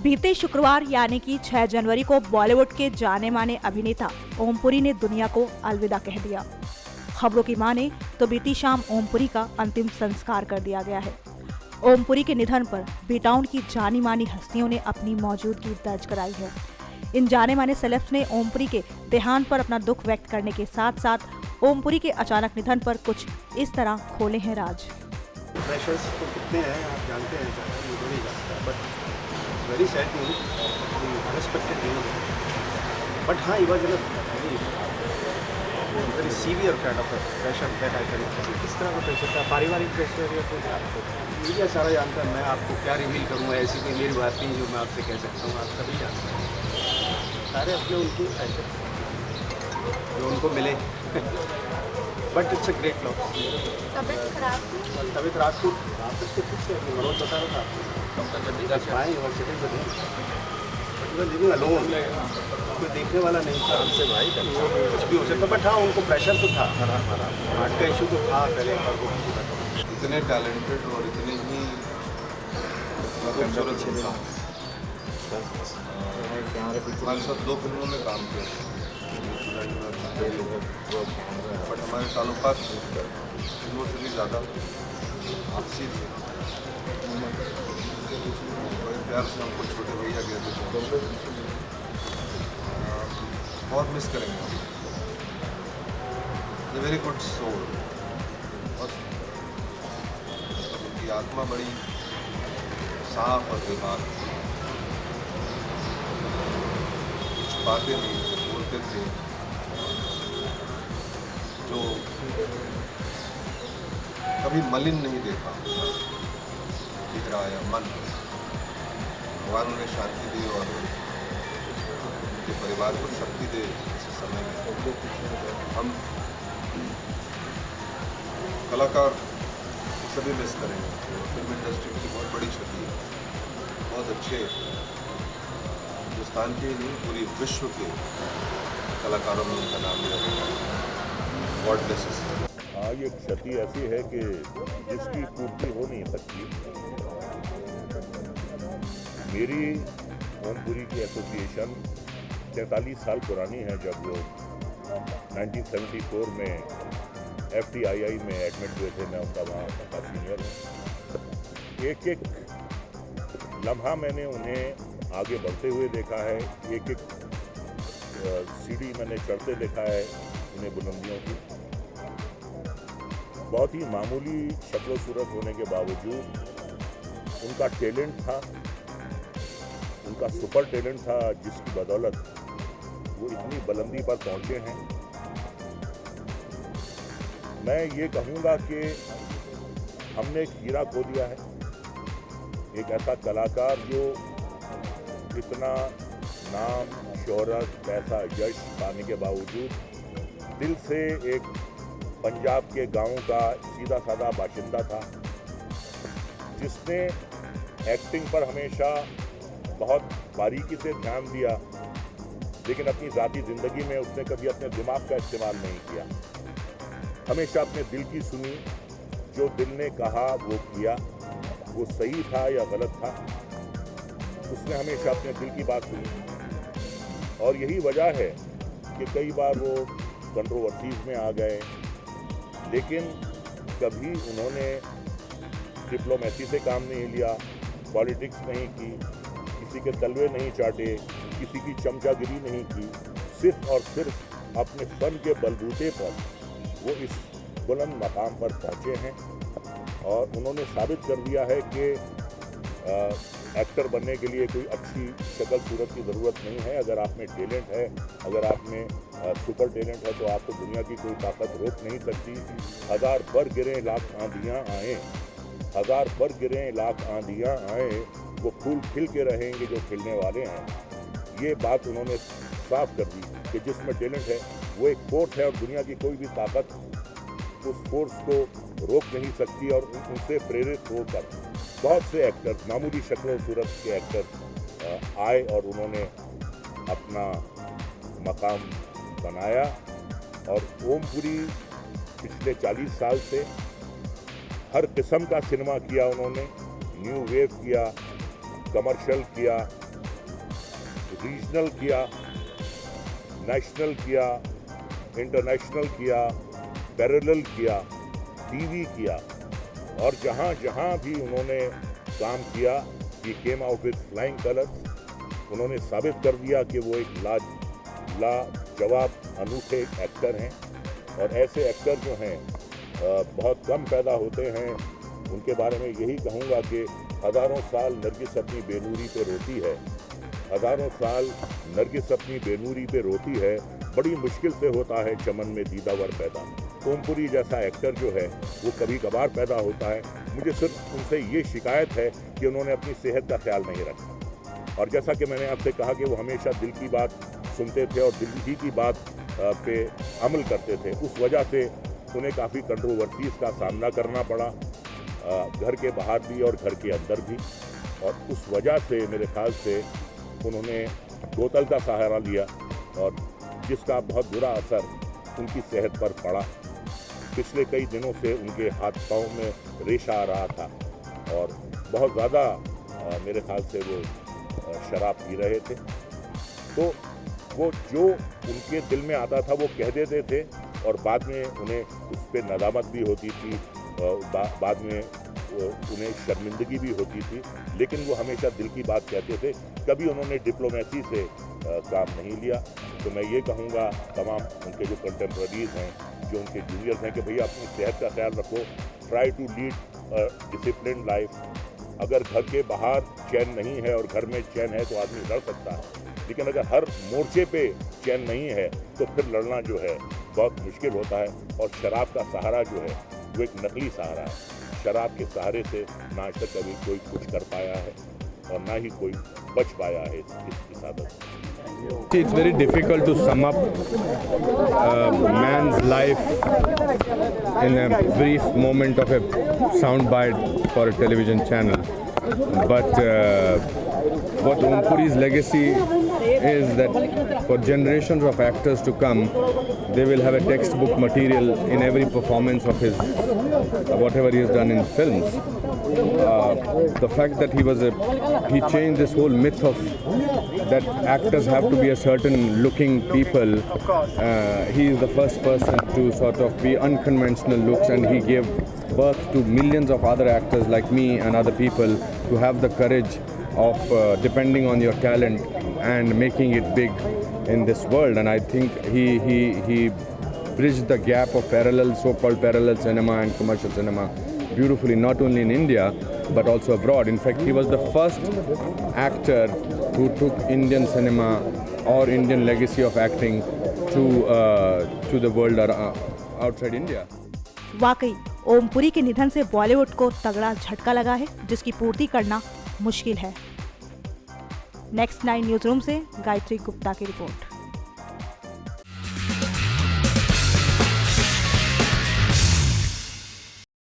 बीते शुक्रवार यानी कि 6 जनवरी को बॉलीवुड के जाने माने अभिनेता ओमपुरी ने दुनिया को अलविदा कह दिया। खबरों की माने तो बीती शाम ओमपुरी का अंतिम संस्कार कर दिया गया है। ओमपुरी के निधन पर बीटाउन की जानी मानी हस्तियों ने अपनी मौजूदगी दर्ज कराई है। इन जाने माने सेलेब्स ने ओमपुरी के देहांत पर अपना दुख व्यक्त करने के साथ साथ ओमपुरी के अचानक निधन पर कुछ इस तरह खोले हैं राज। प्रेशर्स तो कितने हैं आप जानते हैं, मुझे नहीं जानता, but very sad news, unexpected news, but हाँ, he was in a very severe kind of pressure that I can. किस तरह का प्रेशर था? पारिवारिक प्रेशर या फिर आपको? मीडिया सारा जानता है, मैं आपको क्या रिवील करूँगा? ऐसी कोई मेरी बात नहीं जो मैं आपसे कह सकता हूँ, आप सभी जानते हैं। सारे अपने उनके ऐसे जो उनको मिले but it's a great loss. तबीयत खराब थी? तबीयत खराब थी, रात तक तो ठीक है, मनोज बता रहा था लिविंग अलोन, कोई देखने वाला नहीं था हमसे भाई, कुछ भी हो सकता। बट हाँ, उनको प्रेशर तो था, हार्ट का इशू तो था पहले, और वो इतने टैलेंटेड और इतने ही खूबसूरत इंसान। हमारे साथ 2 फिल्मों में काम किया, बट हमारे ताल्लुकात फिल्मों से भी ज़्यादा आपसी थे। बड़े प्यार से हमको छोटे भैया कहते थे, बहुत मिस करेंगे हम। ये वेरी गुड सोल, और उनकी आत्मा बड़ी साफ और बेबाक, कुछ बातें नहीं बोलते थे जो कभी मलिन नहीं देखा, चेहरा या मन। भगवान उन्हें शांति दे और उनके परिवार को शक्ति दे। इस समय में हम कलाकार सभी मिस करेंगे। फिल्म इंडस्ट्री की बहुत बड़ी क्षति है। बहुत अच्छे हिंदुस्तान के नहीं, पूरी विश्व के कलाकारों में उनका नाम लिया। God bless us. हाँ, ये क्षति ऐसी है कि जिसकी पूर्ति हो नहीं सकती। मेरी ओमपुरी की एसोसिएशन 43 साल पुरानी है। जब वो 1974 में FTII में एडमिट हुए थे, मैं उनका वहाँ का सीनियर हूँ। एक एक लम्हा मैंने उन्हें आगे बढ़ते हुए देखा है, एक एक सीढ़ी मैंने चढ़ते देखा है उन्हें बुलंदियों की। बहुत ही मामूली शक्ल सूरत होने के बावजूद उनका टैलेंट था, उनका सुपर टैलेंट था, जिसकी बदौलत वो इतनी बुलंदी पर पहुंचे हैं। मैं ये कहूँगा कि हमने एक हीरा खो दिया है, एक ऐसा कलाकार जो इतना नाम, शोहरत, पैसा, यश पाने के बावजूद दिल से एक पंजाब के गांव का सीधा साधा बाशिंदा था, जिसने एक्टिंग पर हमेशा बहुत बारीकी से ध्यान दिया, लेकिन अपनी ज़ाती ज़िंदगी में उसने कभी अपने दिमाग का इस्तेमाल नहीं किया। हमेशा अपने दिल की सुनी, जो दिल ने कहा वो किया, वो सही था या गलत था, उसने हमेशा अपने दिल की बात सुनी। और यही वजह है कि कई बार वो कंट्रोवर्सीज में आ गए, लेकिन कभी उन्होंने डिप्लोमेसी से काम नहीं लिया, पॉलिटिक्स नहीं की, किसी के तलवे नहीं चाटे, किसी की चमचागिरी नहीं की। सिर्फ और सिर्फ अपने फन के बलबूते पर वो इस बुलंद मकाम पर पहुँचे हैं, और उन्होंने साबित कर दिया है कि एक्टर बनने के लिए कोई अच्छी शक्ल सूरत की ज़रूरत नहीं है। अगर आप में टैलेंट है, अगर आप में सुपर टैलेंट है, तो आपको दुनिया की कोई ताकत रोक नहीं सकती। 1000 पर गिरें लाख आंधियाँ आएँ, 1000 पर गिरें लाख आंधियाँ आएँ, वो फूल खिल के रहेंगे जो खिलने वाले हैं। ये बात उन्होंने साफ कर दी कि जिसमें टैलेंट है वो एक फोर्स है, और दुनिया की कोई भी ताकत उस फोर्स को रोक नहीं सकती। और उनसे प्रेरित होकर बहुत से एक्टर्स, मामूली शक्ल सूरत के एक्टर्स आए और उन्होंने अपना मकाम बनाया। और ओमपुरी पिछले 40 साल से हर किस्म का सिनेमा किया उन्होंने, न्यू वेव किया, कमर्शियल किया, रीजनल किया, नेशनल किया, इंटरनेशनल किया, पैरेलल किया, टीवी किया, और जहाँ जहाँ भी उन्होंने काम किया, he came out with flying colours. उन्होंने साबित कर दिया कि वो एक लाजवाब अनूठे एक्टर हैं, और ऐसे एक्टर जो हैं बहुत कम पैदा होते हैं। उनके बारे में यही कहूँगा कि हज़ारों साल नरगिस अपनी बेनूरी पे रोती है, हज़ारों साल नरगिस अपनी बेनूरी पे रोती है, बड़ी मुश्किल से होता है चमन में दीदावर पैदा। ओमपुरी जैसा एक्टर जो है वो कभी कभार पैदा होता है। मुझे सिर्फ उनसे ये शिकायत है कि उन्होंने अपनी सेहत का ख्याल नहीं रखा, और जैसा कि मैंने आपसे कहा कि वो हमेशा दिल की बात सुनते थे और दिल ही की बात पे अमल करते थे। उस वजह से उन्हें काफ़ी कंट्रोवर्सीज का सामना करना पड़ा, घर के बाहर भी और घर के अंदर भी, और उस वजह से मेरे ख्याल से उन्होंने बोतल का सहारा लिया, और जिसका बहुत बुरा असर उनकी सेहत पर पड़ा। पिछले कई दिनों से उनके हाथ पाँव में रेशा आ रहा था, और बहुत ज़्यादा मेरे ख्याल से वो शराब पी रहे थे। तो वो जो उनके दिल में आता था वो कह देते थे, और बाद में उन्हें उस पर नदामत भी होती थी, बाद में उन्हें शर्मिंदगी भी होती थी, लेकिन वो हमेशा दिल की बात कहते थे। कभी उन्होंने डिप्लोमेसी से काम नहीं लिया। तो मैं ये कहूँगा तमाम उनके जो कंटेम्प्रेरीज हैं, जो उनके जूनियर्स हैं, कि भैया अपनी सेहत का ख्याल रखो, try to lead discipline life. अगर घर के बाहर चैन नहीं है और घर में चैन है तो आदमी लड़ सकता है, लेकिन अगर हर मोर्चे पे चैन नहीं है तो फिर लड़ना जो है बहुत मुश्किल होता है। और शराब का सहारा जो है वो एक नकली सहारा है। शराब के सहारे से ना आज तक कभी कोई कुछ कर पाया है और ना ही कोई बच पाया है इस आदत से। It's very difficult to sum up man's life in a brief moment of a soundbite for a television channel. But what Ompuri's legacy is that for generations of actors to come, they will have a textbook material in every performance of his, whatever he has done in films. The fact that he changed this whole myth of that actors have to be a certain looking people. He is the first person to sort of be unconventional looks, and he gave birth to millions of other actors like me and other people to have the courage of depending on your talent and making it big in this world. And I think he bridged the gap of so-called parallel cinema and commercial cinema beautifully, not only in India but also abroad. In fact, he was the first actor who took Indian cinema or Indian legacy of acting to the world outside India. वाकई ओमपुरी के निधन से बॉलीवुड को तगड़ा झटका लगा है, जिसकी पूर्ति करना मुश्किल है। नेक्स्ट 9 न्यूज़ रूम से गायत्री गुप्ता की रिपोर्ट।